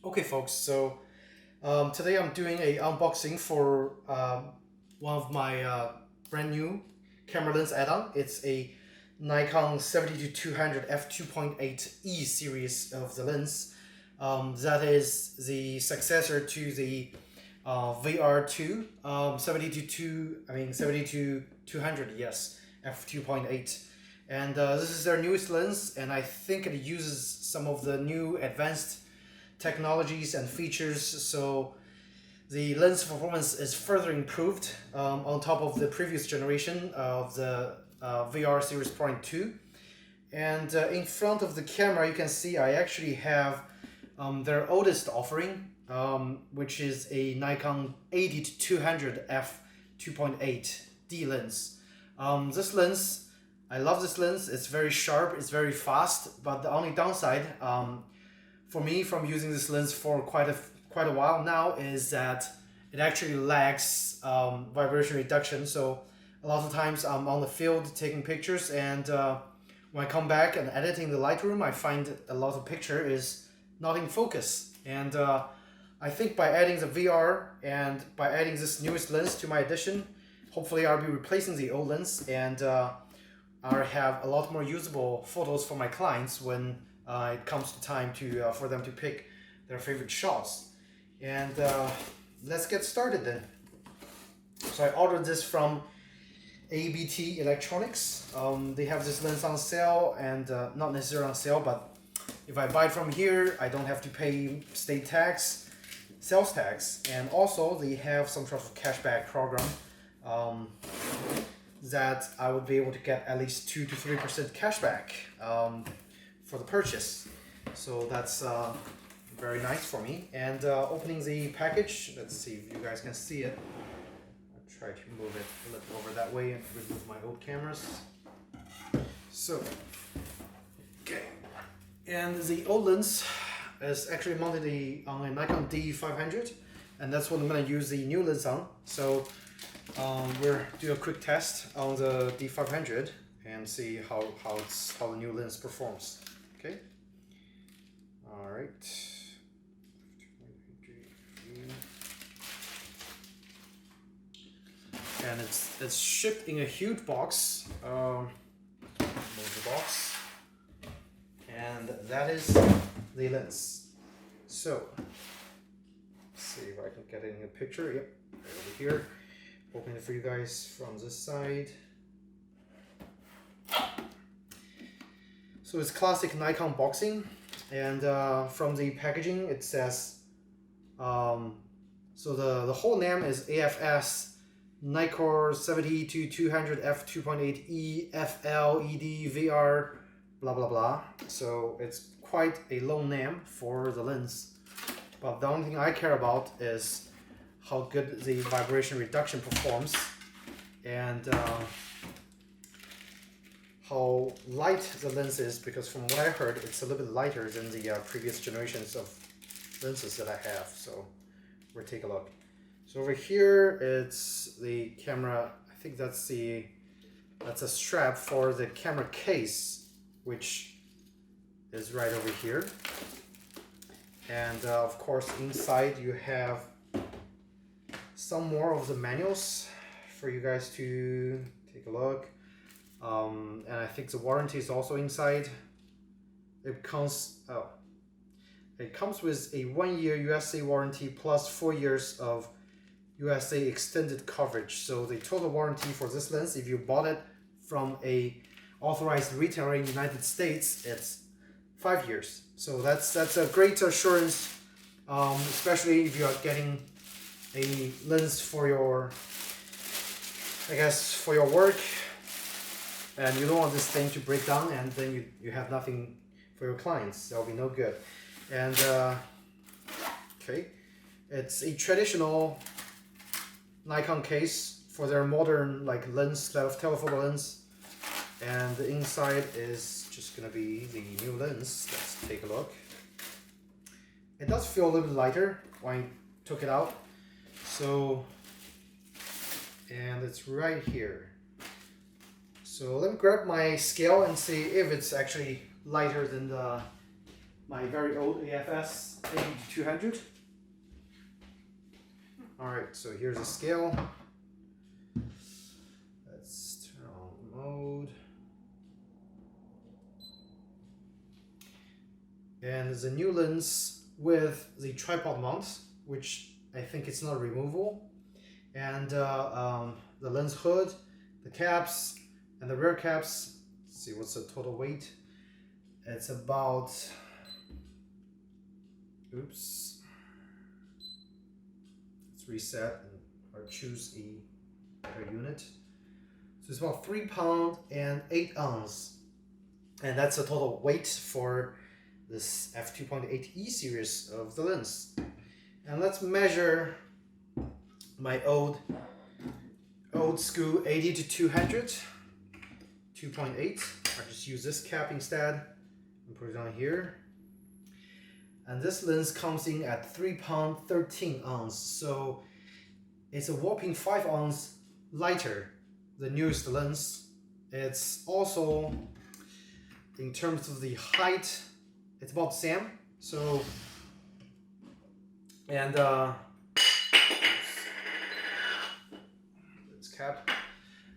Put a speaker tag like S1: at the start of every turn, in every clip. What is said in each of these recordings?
S1: Okay folks, so today I'm doing a unboxing for one of my brand new camera lens add-on. It's a Nikon 70-200 F2.8E series of the lens. That is the successor to the VR2 70-200, yes, F2.8. And this is their newest lens, and I think it uses some of the new advanced technologies and features, so the lens performance is further improved on top of the previous generation of the VR Series Pro 2. And in front of the camera you can see I actually have their oldest offering, which is a Nikon 80-200 f2.8D lens. This lens, I love this lens. It's very sharp, it's very fast, but the only downside for me from using this lens for quite a while now is that it actually lacks vibration reduction. So a lot of times I'm on the field taking pictures, and when I come back and editing the Lightroom, I find a lot of picture is not in focus. And I think by adding the VR and by adding this newest lens to my edition, hopefully I'll be replacing the old lens, and I'll have a lot more usable photos for my clients when it comes to time to for them to pick their favorite shots. And let's get started then. So I ordered this from ABT Electronics. They have this lens on sale, and not necessarily on sale, but if I buy it from here, I don't have to pay state tax, sales tax, and also they have some sort of cashback program that I would be able to get at least 2 to 3% cashback for the purchase. So that's very nice for me. And opening the package, let's see if you guys can see it. I'll try to move it a little over that way and remove my old cameras. So, okay. And the old lens is actually mounted on a Nikon D500, and that's what I'm going to use the new lens on. So we'll do a quick test on the D500 and see how the new lens performs. Okay. All right. And it's shipped in a huge box. Move the box. And that is the lens. So, let's see if I can get it in a picture. Yep, right over here. Open it for you guys from this side. So it's classic Nikon boxing, and from the packaging it says, so the whole name is AF-S NIKKOR 70-200 F2.8E FLED VR blah blah blah. So it's quite a long name for the lens, but the only thing I care about is how good the vibration reduction performs, and how light the lens is, because from what I heard it's a little bit lighter than the previous generations of lenses that I have. So we'll take a look. So over here it's the camera. I think that's a strap for the camera case, which is right over here. And of course inside you have some more of the manuals for you guys to take a look. And I think the warranty is also inside. It comes with a 1-year USA warranty plus 4 years of USA extended coverage. So the total warranty for this lens, if you bought it from a authorized retailer in the United States, it's 5 years. So that's a great assurance, especially if you are getting a lens for your, I guess, for your work, and you don't want this thing to break down and then you have nothing for your clients. That'll be no good. And okay, it's a traditional Nikon case for their modern like lens, telephoto lens, and the inside is just gonna be the new lens. Let's take a look. It does feel a little bit lighter when I took it out. So, and it's right here. So let me grab my scale and see if it's actually lighter than my very old AF-S. 80-200. Alright, so here's a scale. Let's turn on mode. And there's a new lens with the tripod mount, which I think it's not removable. And the lens hood, the caps, and the rear caps. Let's see, what's the total weight? It's about, oops. Let's reset or choose a per unit. So it's about 3 pounds and 8 ounces. And that's the total weight for this F2.8E series of the lens. And let's measure my old school 80-200 2.8. I just use this cap instead and put it on here. And this lens comes in at 3 pounds 13 ounces, so it's a whopping 5 ounces lighter, the newest lens. It's also, in terms of the height, it's about the same. So, and this cap,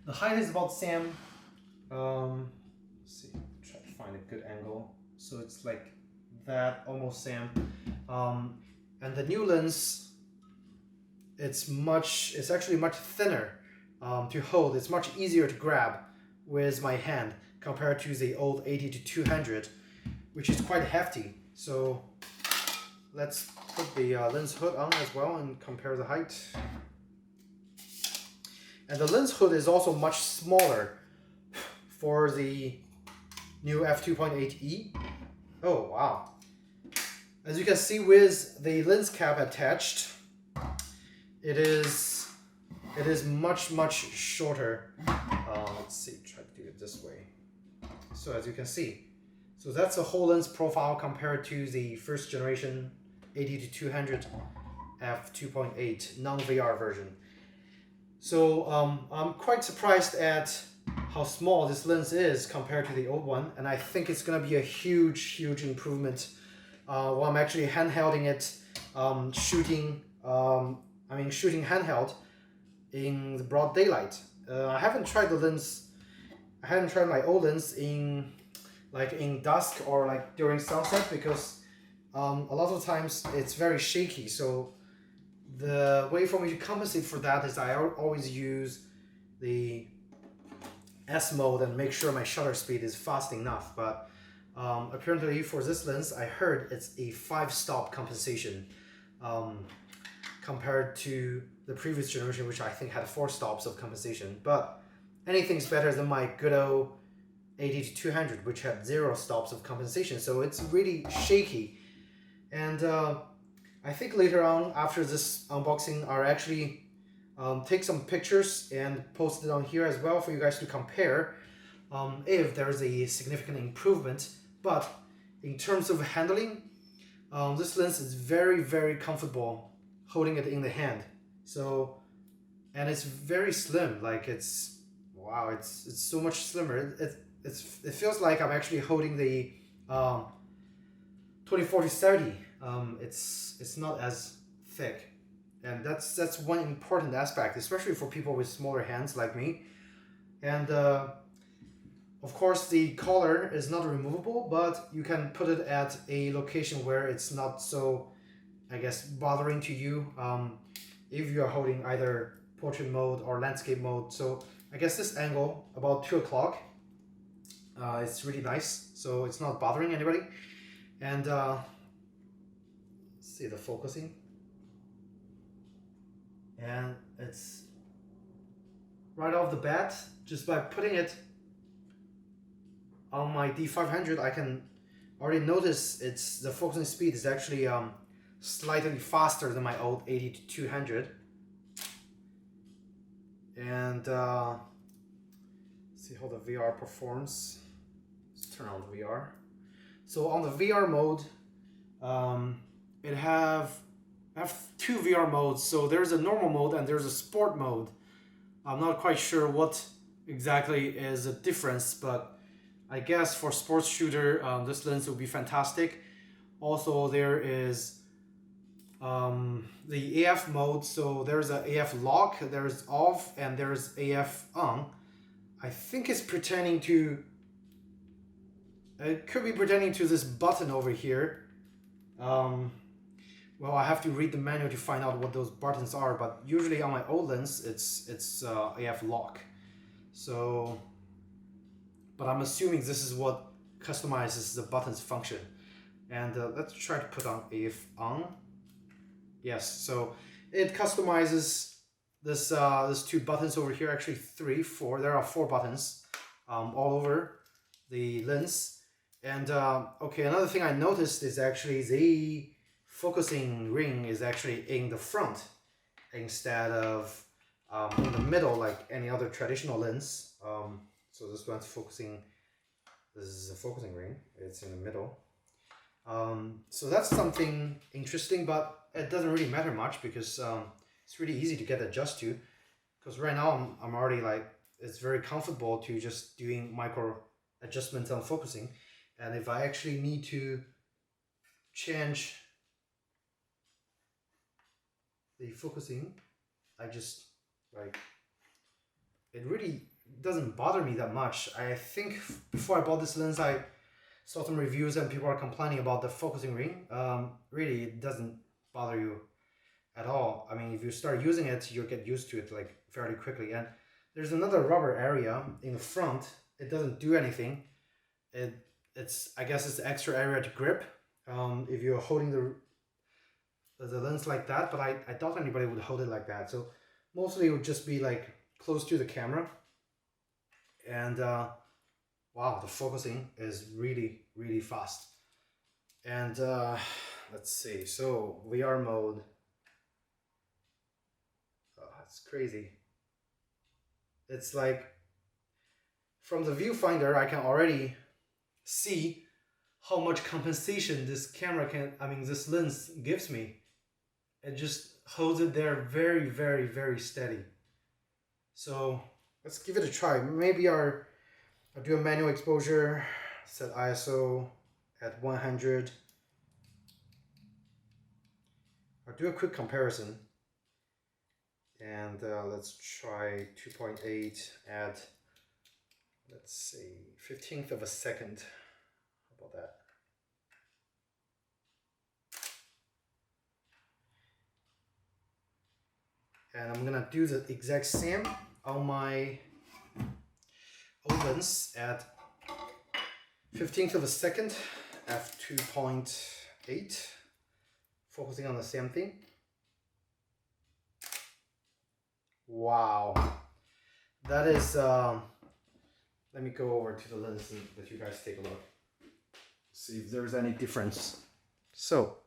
S1: the height is about the same. Let's see, try to find a good angle. So it's like that, almost same. And the new lens, it's actually much thinner to hold. It's much easier to grab with my hand compared to the old 80-200, which is quite hefty. So let's put the lens hood on as well and compare the height. And the lens hood is also much smaller for the new F2.8E. Oh wow. As you can see with the lens cap attached, it is much shorter. Let's see, try to do it this way. So as you can see, so that's a whole lens profile compared to the first generation 80-200 F2.8 non-VR version. So I'm quite surprised at how small this lens is compared to the old one, and I think it's gonna be a huge improvement while I'm actually handhelding it, shooting handheld in the broad daylight. I haven't tried the lens. I haven't tried my old lens in dusk or like during sunset, because a lot of times it's very shaky. So the way for me to compensate for that is I always use the S mode and make sure my shutter speed is fast enough. But apparently for this lens, I heard it's a 5-stop compensation compared to the previous generation, which I think had 4 stops of compensation. But anything's better than my good old 80-200, which had 0 stops of compensation. So it's really shaky. And I think later on, after this unboxing, I'll actually take some pictures and post it on here as well for you guys to compare if there's a significant improvement. But in terms of handling, this lens is very comfortable holding it in the hand. So, and it's very slim. Like it's so much slimmer. It feels like I'm actually holding the 20-40-70. It's not as thick, and that's one important aspect, especially for people with smaller hands like me. And of course, the collar is not removable, but you can put it at a location where it's not so, I guess, bothering to you if you are holding either portrait mode or landscape mode. So I guess this angle, about 2 o'clock, it's really nice, so it's not bothering anybody. And see the focusing, and it's right off the bat, just by putting it on my D500, I can already notice the focusing speed is actually slightly faster than my old 80-200. And see how the VR performs. Let's turn on the VR. So on the VR mode, I have 2 VR modes. So there's a normal mode and there's a sport mode. I'm not quite sure what exactly is the difference, but I guess for sports shooter, this lens will be fantastic. Also, there is the AF mode. So there's a AF lock, there's off, and there's AF on. I think it's pertaining to, it could be pertaining to this button over here. Well, I have to read the manual to find out what those buttons are, but usually on my old lens, it's AF lock. So, but I'm assuming this is what customizes the button's function. And let's try to put on AF on. Yes, so it customizes this this two buttons over here. Actually, four. There are 4 buttons all over the lens. And okay, another thing I noticed is actually the focusing ring is actually in the front instead of in the middle like any other traditional lens. So this one's focusing, this is a focusing ring, it's in the middle. So that's something interesting, but it doesn't really matter much because it's really easy to get adjusted to. Because right now I'm already like, it's very comfortable to just doing micro adjustments on focusing. And if I actually need to change the focusing, I just like, it really doesn't bother me that much. I think before I bought this lens, I saw some reviews and people are complaining about the focusing ring. Really, it doesn't bother you at all. I mean, if you start using it, you'll get used to it like fairly quickly. And there's another rubber area in the front. It doesn't do anything. It's I guess it's extra area to grip if you're holding the lens like that, but I doubt anybody would hold it like that. So mostly it would just be like close to the camera. And wow, the focusing is really, really fast. And let's see, so VR mode. Oh, that's crazy. It's like from the viewfinder, I can already see how much compensation this camera can, this lens gives me. It just holds it there very, very, very steady. So let's give it a try. Maybe I'll do a manual exposure, set ISO at 100. I'll do a quick comparison. And let's try 2.8 at, let's see, 15th of a second. How about that? And I'm gonna do the exact same on my old lens at 15th of a second, f2.8, focusing on the same thing. Wow, that is, let me go over to the lens and let you guys take a look. See if there's any difference. So,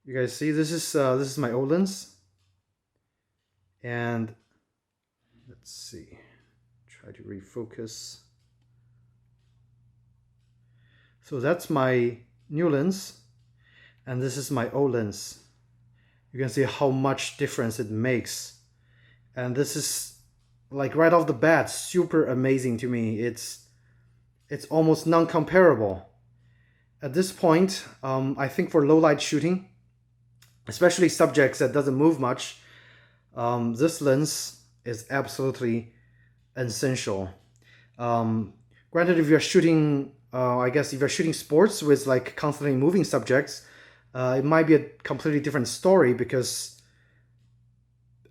S1: you guys see this is my old lens. And let's see, try to refocus. So that's my new lens, and this is my old lens. You can see how much difference it makes. And this is like right off the bat, super amazing to me. It's almost non-comparable. At this point, I think for low light shooting, especially subjects that doesn't move much, this lens is absolutely essential. Granted, if you're shooting, I guess if you're shooting sports with like constantly moving subjects, it might be a completely different story because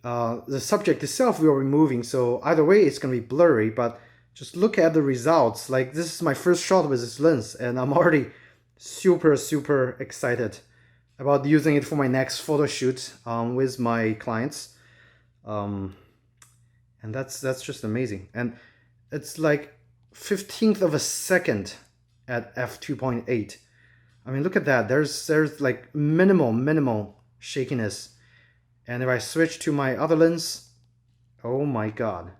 S1: the subject itself will be moving. So either way, it's going to be blurry, but just look at the results. Like this is my first shot with this lens and I'm already super, super excited about using it for my next photo shoot with my clients. And that's just amazing. And it's like 15th of a second at f2.8. I mean, look at that. There's like minimal shakiness. And if I switch to my other lens, oh my God,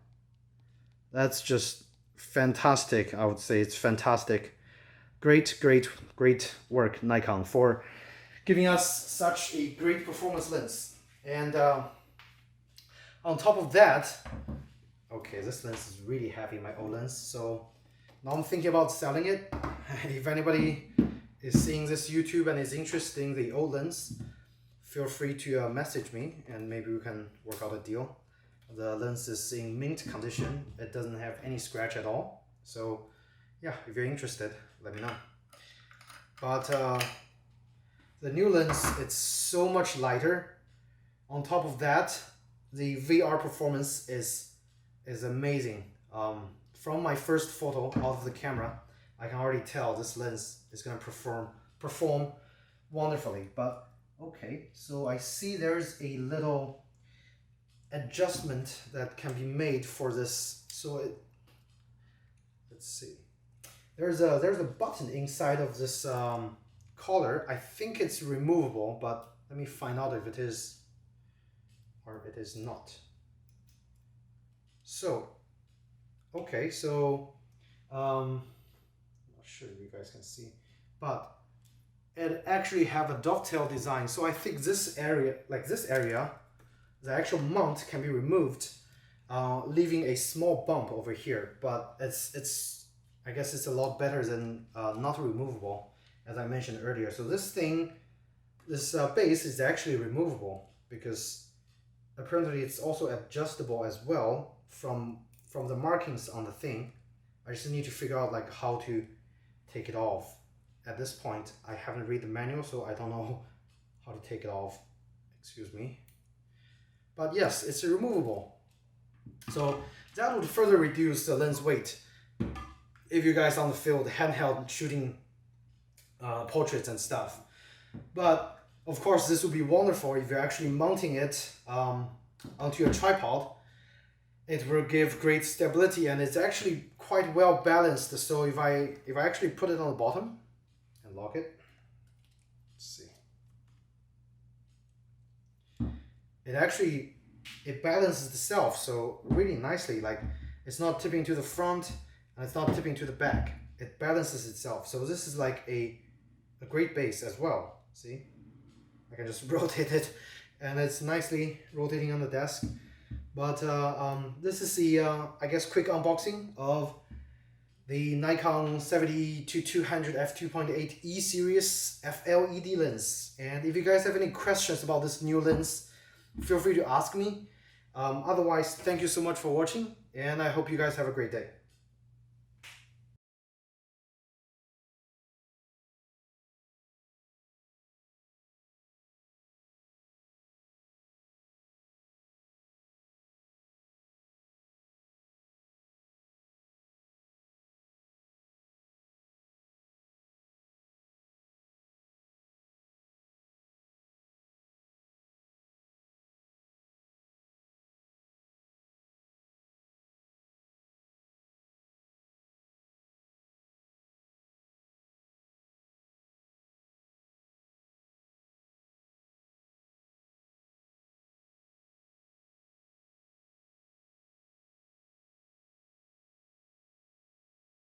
S1: that's just fantastic. I would say it's fantastic. Great work, Nikon, for giving us such a great performance lens. And on top of that, okay, this lens is really heavy, my old lens. So now I'm thinking about selling it. If anybody is seeing this YouTube and is interested in the old lens, feel free to message me and maybe we can work out a deal. The lens is in mint condition. It doesn't have any scratch at all. So yeah, if you're interested, let me know. But the new lens, it's so much lighter. On top of that, the VR performance is amazing. From my first photo of the camera, I can already tell this lens is going to perform wonderfully. But okay, so I see there's a little adjustment that can be made for this. So let's see. There's a button inside of this collar. I think it's removable, but let me find out if it is or it is not. So okay, so I'm not sure if you guys can see, but it actually have a dovetail design. So I think this area, like this area, the actual mount can be removed, leaving a small bump over here. But it's I guess it's a lot better than not removable, as I mentioned earlier. So this thing, this base is actually removable because apparently it's also adjustable as well from the markings on the thing. I just need to figure out like how to take it off. At this point, I haven't read the manual, so I don't know how to take it off. Excuse me. But yes, it's removable. So that would further reduce the lens weight if you guys on the field handheld shooting portraits and stuff. But of course, this would be wonderful if you're actually mounting it onto a tripod. It will give great stability and it's actually quite well balanced. So if I actually put it on the bottom and lock it, let's see. It balances itself so really nicely. Like it's not tipping to the front and it's not tipping to the back. It balances itself. So this is like a great base as well. See, I can just rotate it and it's nicely rotating on the desk. But this is the I guess quick unboxing of the Nikon 70-200 F2.8E series f/LED lens. And if you guys have any questions about this new lens, feel free to ask me. Otherwise, thank you so much for watching and I hope you guys have a great day.